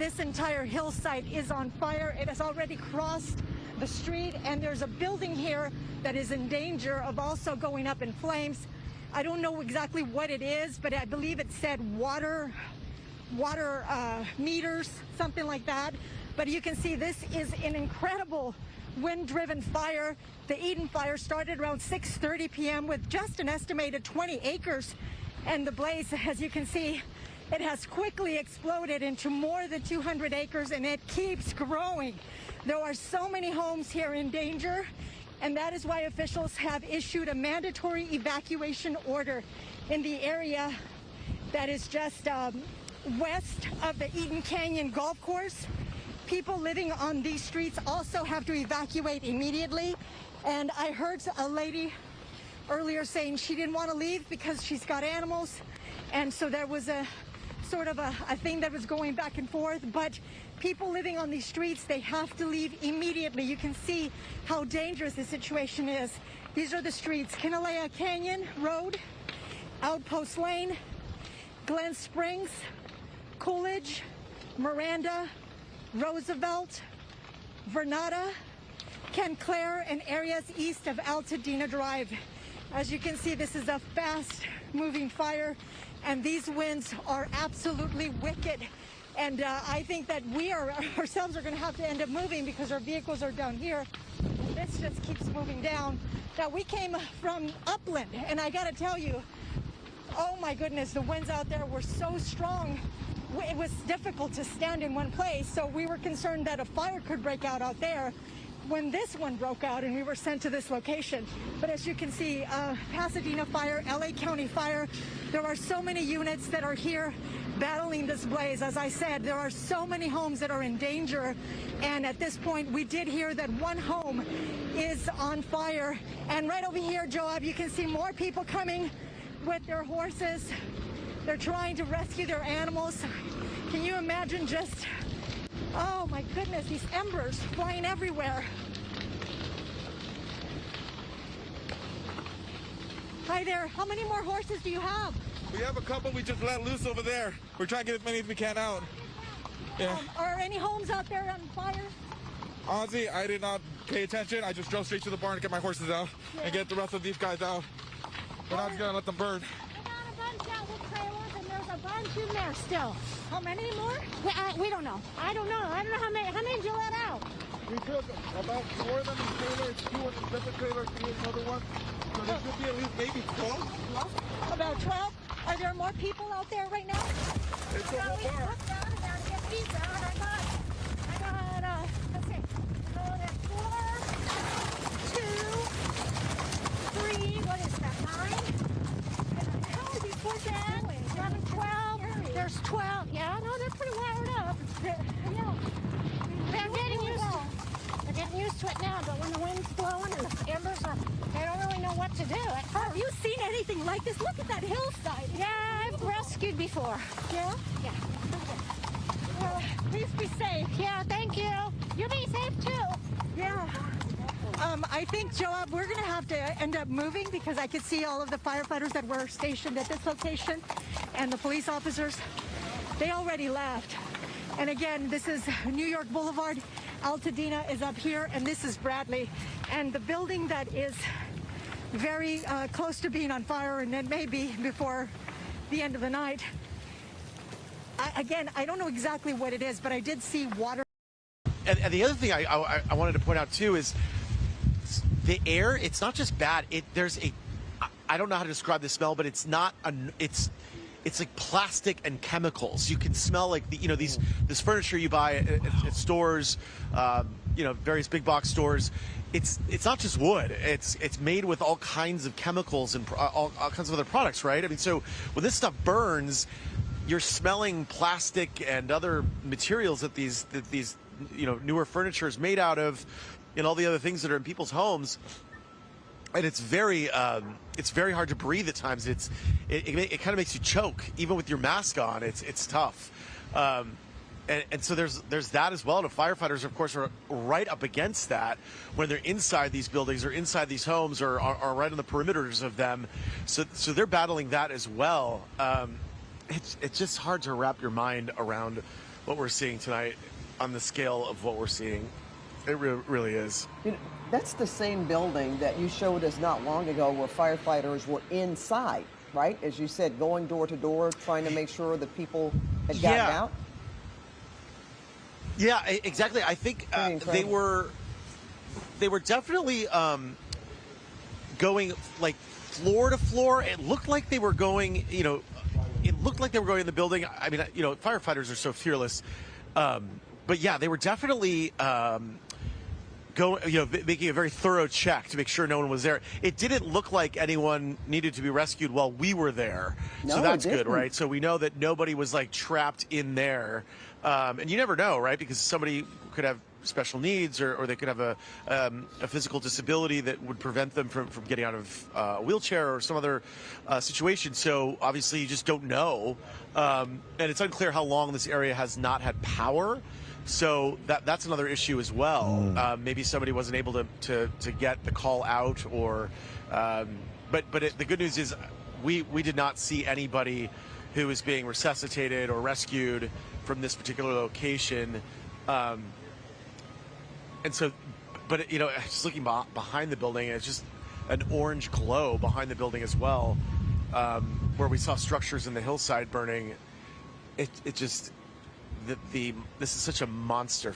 this entire hillside is on fire. It has already crossed the street, and there's a building here that is in danger of also going up in flames. I don't know exactly what it is, but I believe it said water meters, something like that. But you can see this is an incredible wind-driven fire. The Eden fire started around 6:30 p.m. with just an estimated 20 acres. And the blaze, as you can see, it has quickly exploded into more than 200 acres, and it keeps growing. There are so many homes here in danger, and that is why officials have issued a mandatory evacuation order in the area that is just west of the Eden Canyon Golf Course. People living on these streets also have to evacuate immediately. And I heard a lady earlier saying she didn't want to leave because she's got animals. And so there was a sort of a thing that was going back and forth. But people living on these streets, they have to leave immediately. You can see how dangerous the situation is. These are the streets: Kinalea Canyon Road, Outpost Lane, Glen Springs, Coolidge, Miranda, Roosevelt, Vernada, Canclair, and areas east of Altadena Drive. As you can see, this is a fast-moving fire, and these winds are absolutely wicked. And I think that we ourselves are going to have to end up moving because our vehicles are down here. And this just keeps moving down. Now, we came from upland, and I got to tell you, oh my goodness, the winds out there were so strong. It was difficult to stand in one place, so we were concerned that a fire could break out there when this one broke out, and we were sent to this location. But as you can see, Pasadena fire, LA County fire, there are so many units that are here battling this blaze. As I said, there are so many homes that are in danger, and at this point we did hear that one home is on fire. And right over here, Joab, you can see more people coming with their horses. They're trying to rescue their animals. Can you imagine just, oh my goodness, these embers flying everywhere. Hi there, how many more horses do you have? We have a couple we just let loose over there. We're trying to get as many as we can out. Yeah. Are any homes out there on fire? Honestly, I did not pay attention. I just drove straight to the barn to get my horses out and get the rest of these guys out. We're not just gonna let them burn. A bunch in there still. How many more? We don't know. I don't know how many. How many did you let out? We took about 4 of them in trailers, 2 in the different trailers, 3 in another one. So there should be at least maybe 12. About 12? Are there more people out there right now? It's a whole bar. Let's get these out. I got, let's see. So there's 4, 2, 3, what is that, 9? How is before 10? 11, 12. There's 12. Yeah, no, they're pretty wired up. Yeah. They're getting used to it now, but when the wind's blowing and the embers are, they don't really know what to do. Have you seen anything like this? Look at that hillside. Yeah, I've rescued before. Yeah? Yeah. Please be safe. Yeah, thank you. You be safe too. Yeah. I think, Joab, we're going to have to end up moving because I could see all of the firefighters that were stationed at this location and the police officers. They already left. And again, this is New York Boulevard. Altadena is up here, and this is Bradley. And the building that is very close to being on fire, and it may be before the end of the night. Again, I don't know exactly what it is, but I did see water. And the other thing I wanted to point out too is the air. It's not just bad. I don't know how to describe the smell, but it's not. It's like plastic and chemicals. You can smell like this furniture you buy at stores, various big box stores. It's not just wood. It's made with all kinds of chemicals and all kinds of other products, right? I mean, so when this stuff burns, you're smelling plastic and other materials that these newer furniture is made out of, and all the other things that are in people's homes. And it's very hard to breathe at times. It kind of makes you choke, even with your mask on. It's tough. And so there's that as well. And the firefighters, of course, are right up against that when they're inside these buildings or inside these homes or are right on the perimeters of them. So they're battling that as well. It's just hard to wrap your mind around what we're seeing tonight on the scale of what we're seeing. It really is. You know, that's the same building that you showed us not long ago where firefighters were inside, right? As you said, going door to door, trying to make sure that people had gotten Yeah. out. Yeah, exactly. I think they were definitely going like floor to floor. It looked like they were going, it looked like they were going in the building. I mean, firefighters are so fearless. But yeah, they were definitely making a very thorough check to make sure no one was there. It didn't look like anyone needed to be rescued while we were there. No, so that's it good, didn't. right? So we know that nobody was like trapped in there. And you never know, right? Because somebody could have special needs or they could have a physical disability that would prevent them from getting out of a wheelchair or some other situation. So obviously you just don't know. And it's unclear how long this area has not had power. So that's another issue as well. Maybe somebody wasn't able to get the call out or, but the good news is we did not see anybody who was being resuscitated or rescued from this particular location. And so, but just looking behind the building, it's just an orange glow behind the building as well, where we saw structures in the hillside burning. It just, this is such a monster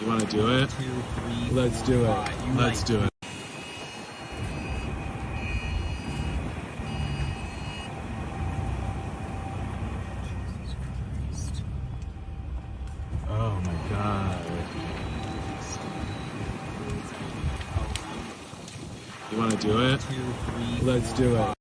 You want to do it? 2, 3, Let's 4, do it. 5. Let's do it. Oh my God. You want to do it? 2, 3, Let's do it.